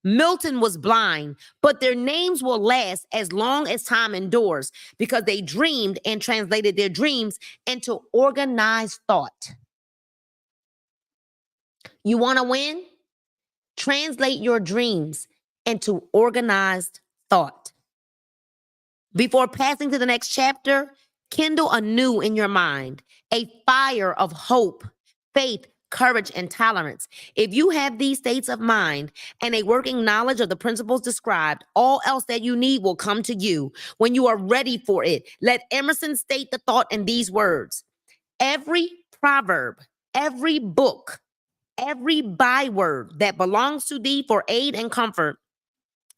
Milton was blind, but their names will last as long as time endures because they dreamed and translated their dreams into organized thought. You want to win? Translate your dreams into organized thought. Before passing to the next chapter, kindle anew in your mind a fire of hope, faith, courage, and tolerance. If you have these states of mind and a working knowledge of the principles described, all else that you need will come to you when you are ready for it. Let Emerson state the thought in these words: every proverb, every book, every byword that belongs to thee for aid and comfort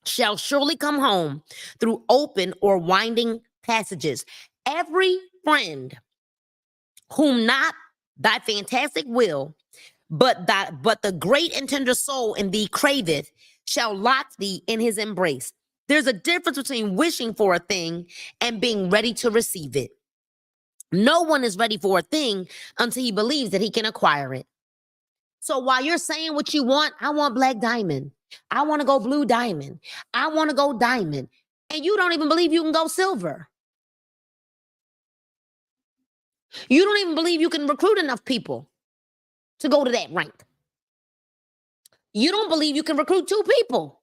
shall surely come home through open or winding passages. Every friend whom not thy fantastic will, but the great and tender soul in thee craveth, shall lock thee in his embrace. There's a difference between wishing for a thing and being ready to receive it. No one is ready for a thing until he believes that he can acquire it. So while you're saying what you want, I want black diamond, I want to go blue diamond, I want to go diamond, and you don't even believe you can go silver. You don't even believe you can recruit enough people to go to that rank. You don't believe you can recruit 2 people,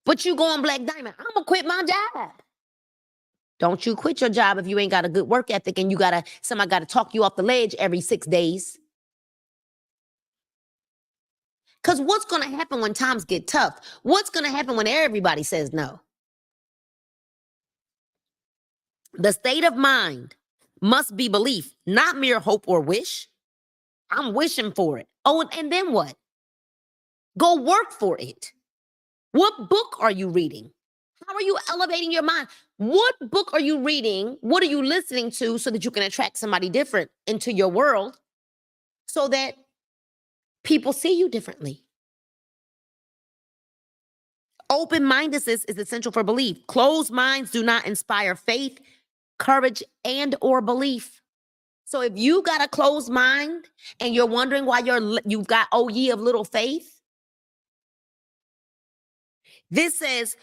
but you go on black diamond. I'm going to quit my job. Don't you quit your job if you ain't got a good work ethic and somebody got to talk you off the ledge every 6 days. Because what's going to happen when times get tough? What's going to happen when everybody says no? The state of mind must be belief, not mere hope or wish. I'm wishing for it. Oh, and then what? Go work for it. What book are you reading? How are you elevating your mind? What book are you reading? What are you listening to so that you can attract somebody different into your world so that people see you differently? Open-mindedness is essential for belief. Closed minds do not inspire faith, courage, and or belief. So if you got a closed mind and you're wondering why you've got oh ye of little faith, this says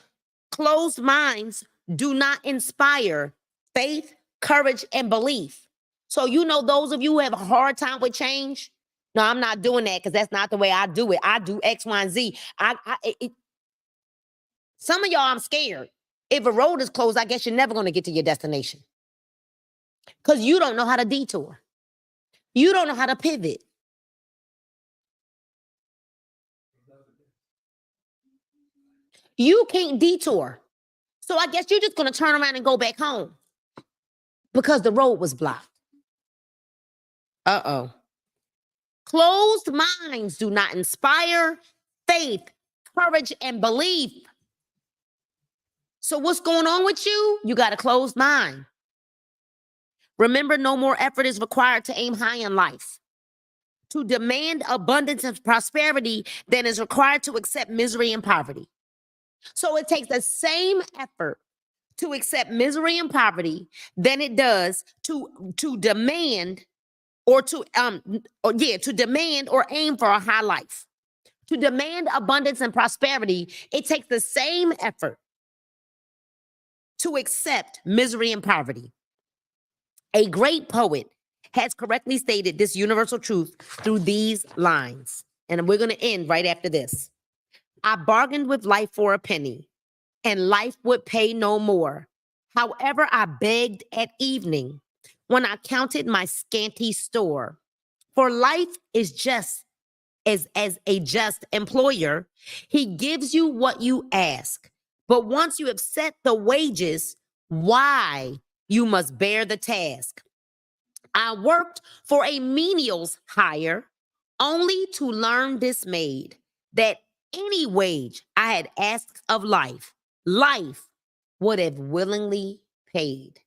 closed minds do not inspire faith, courage, and belief. So you know those of you who have a hard time with change, no, I'm not doing that because that's not the way I do it. I do X, Y, and Z. Some of y'all, I'm scared. If a road is closed, I guess you're never going to get to your destination because you don't know how to detour. You don't know how to pivot. You can't detour. So I guess you're just going to turn around and go back home because the road was blocked. Uh-oh. Closed minds do not inspire faith, courage, and belief. So what's going on with you? You got a closed mind. Remember, no more effort is required to aim high in life. To demand abundance and prosperity than is required to accept misery and poverty. So it takes the same effort to accept misery and poverty than it does to demand to demand or aim for a high life. To demand abundance and prosperity, it takes the same effort to accept misery and poverty. A great poet has correctly stated this universal truth through these lines. And we're going to end right after this. I bargained with life for a penny, and life would pay no more. However, I begged at evening when I counted my scanty store. For life is just as a just employer. He gives you what you ask. But once you have set the wages, why you must bear the task. I worked for a menial's hire, only to learn dismayed that any wage I had asked of life, life would have willingly paid.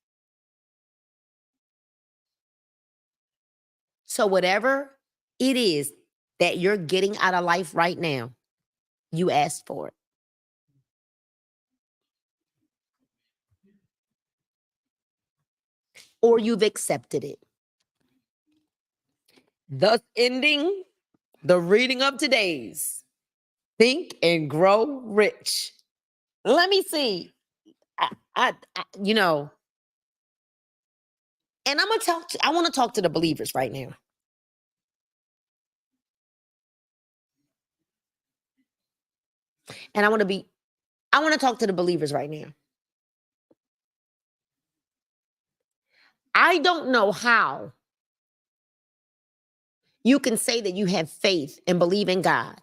So whatever it is that you're getting out of life right now, you asked for it. Or you've accepted it. Thus ending the reading of today's Think and Grow Rich. Let me see. And I want to talk to the believers right now. And I want to talk to the believers right now. I don't know how you can say that you have faith and believe in God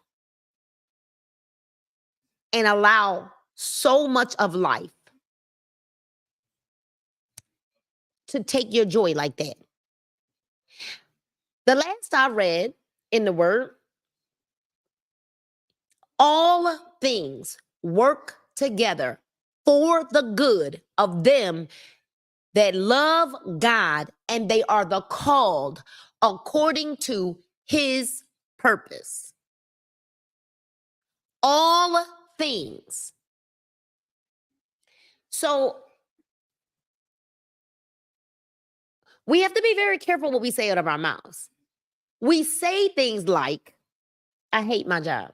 and allow so much of life to take your joy like that. The last I read in the word, all things work together for the good of them that love God, and they are the called according to his purpose. All things. So we have to be very careful what we say out of our mouths. We say things like, I hate my job.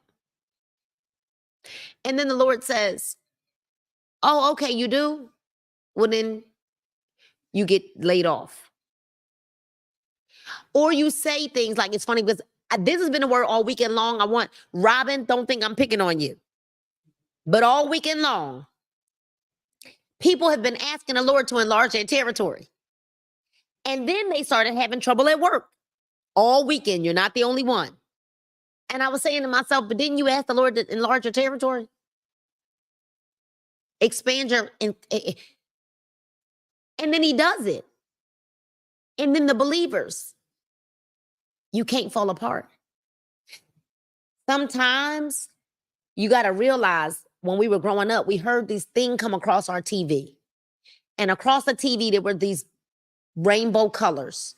And then the Lord says, oh, okay, you do? Well, then you get laid off. Or you say things like, it's funny because this has been a word all weekend long. Robin, don't think I'm picking on you. But all weekend long, people have been asking the Lord to enlarge their territory. And then they started having trouble at work. All weekend, you're not the only one. And I was saying to myself, but didn't you ask the Lord to enlarge your territory? Expand your... And then he does it. And then the believers, you can't fall apart. Sometimes you got to realize when we were growing up, we heard this thing come across our TV. And across the TV, there were these rainbow colors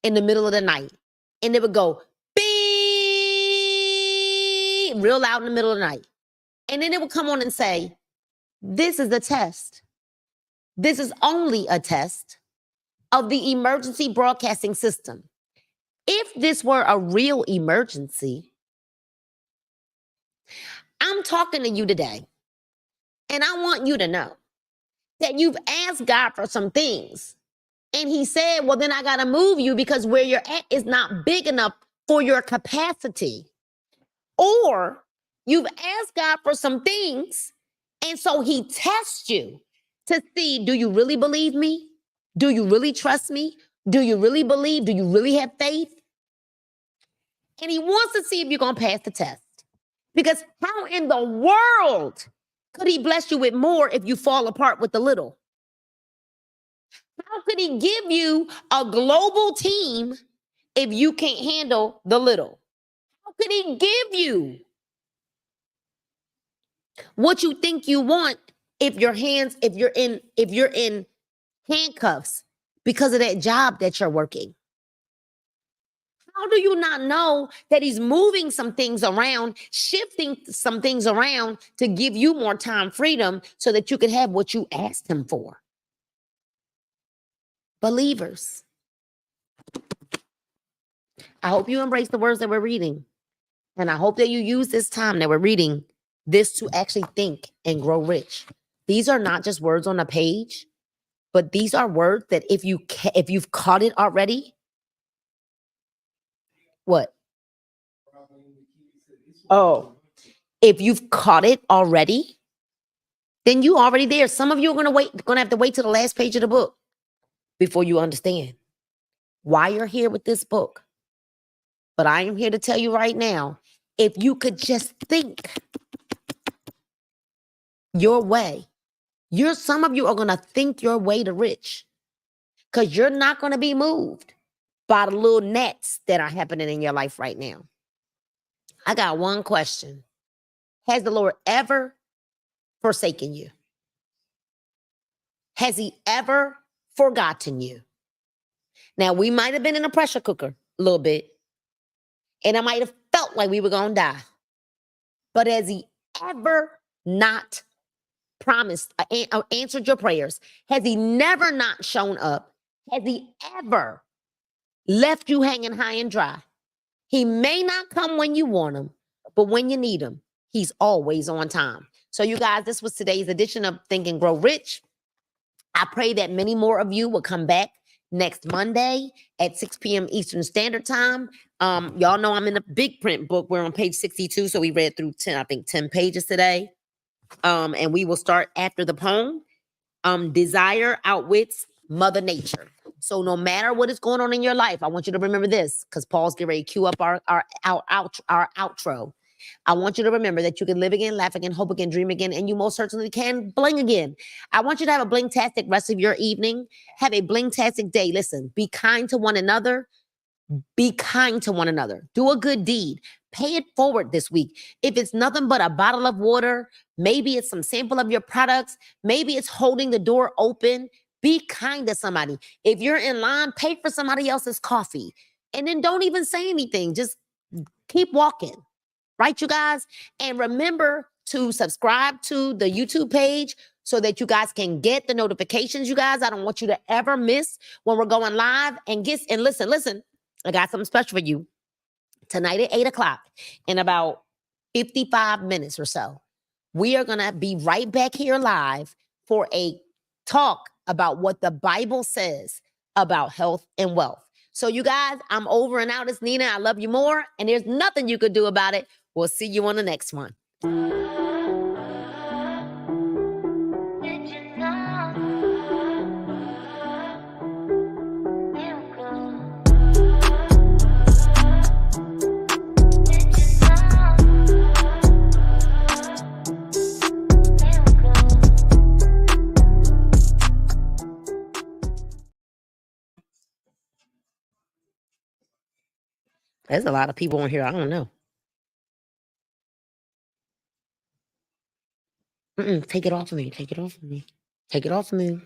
in the middle of the night. And it would go beep, real loud in the middle of the night. And then it will come on and say, this is a test. This is only a test of the emergency broadcasting system. If this were a real emergency, I'm talking to you today, and I want you to know that you've asked God for some things. And he said, well, then I got to move you because where you're at is not big enough for your capacity. Or you've asked God for some things, and so he tests you to see, do you really believe me? Do you really trust me? Do you really believe? Do you really have faith? And he wants to see if you're going to pass the test. Because how in the world could he bless you with more if you fall apart with the little? How could he give you a global team if you can't handle the little? How could he give you what you think you want if you're in handcuffs because of that job that you're working? How do you not know that he's moving some things around, shifting some things around to give you more time freedom so that you can have what you asked him for? Believers, I hope you embrace the words that we're reading. And I hope that you use this time that we're reading this to actually think and grow rich. These are not just words on a page, but these are words that if you've caught it already, what? Oh, if you've caught it already, then you already there. Some of you are going to have to wait to the last page of the book before you understand why you're here with this book. But I am here to tell you right now, if you could just think your way, some of you are going to think your way to rich because you're not going to be moved by the little gnats that are happening in your life right now. I got one question. Has the Lord ever forsaken you? Has he ever forgotten you? Now, we might have been in a pressure cooker a little bit, and I might have felt like we were going to die. But has he ever not promised, answered your prayers? Has he never not shown up? Has he ever left you hanging high and dry? He may not come when you want him, but when you need him, he's always on time. So you guys, this was today's edition of Think and Grow Rich. I pray that many more of you will come back next Monday at 6 p.m. Eastern Standard Time. Y'all know I'm in the big print book. We're on page 62, so we read through 10 pages today. And we will start after the poem. Desire outwits Mother Nature. So no matter what is going on in your life, I want you to remember this, because Paul's getting ready to cue up our outro. I want you to remember that you can live again, laugh again, hope again, dream again, and you most certainly can bling again. I want you to have a bling-tastic rest of your evening. Have a bling-tastic day. Listen, be kind to one another. Be kind to one another. Do a good deed. Pay it forward this week. If it's nothing but a bottle of water, maybe it's some sample of your products, maybe it's holding the door open. Be kind to somebody. If you're in line, pay for somebody else's coffee. And then don't even say anything. Just keep walking. Right, you guys? And remember to subscribe to the YouTube page so that you guys can get the notifications, you guys. I don't want you to ever miss when we're going live. And listen. I got something special for you. Tonight at 8 o'clock, in about 55 minutes or so, we are going to be right back here live for a talk about what the Bible says about health and wealth. So you guys, I'm over and out. It's Nina. I love you more. And there's nothing you could do about it. We'll see you on the next one. There's a lot of people on here. I don't know. Take it off of me. Take it off of me. Take it off of me.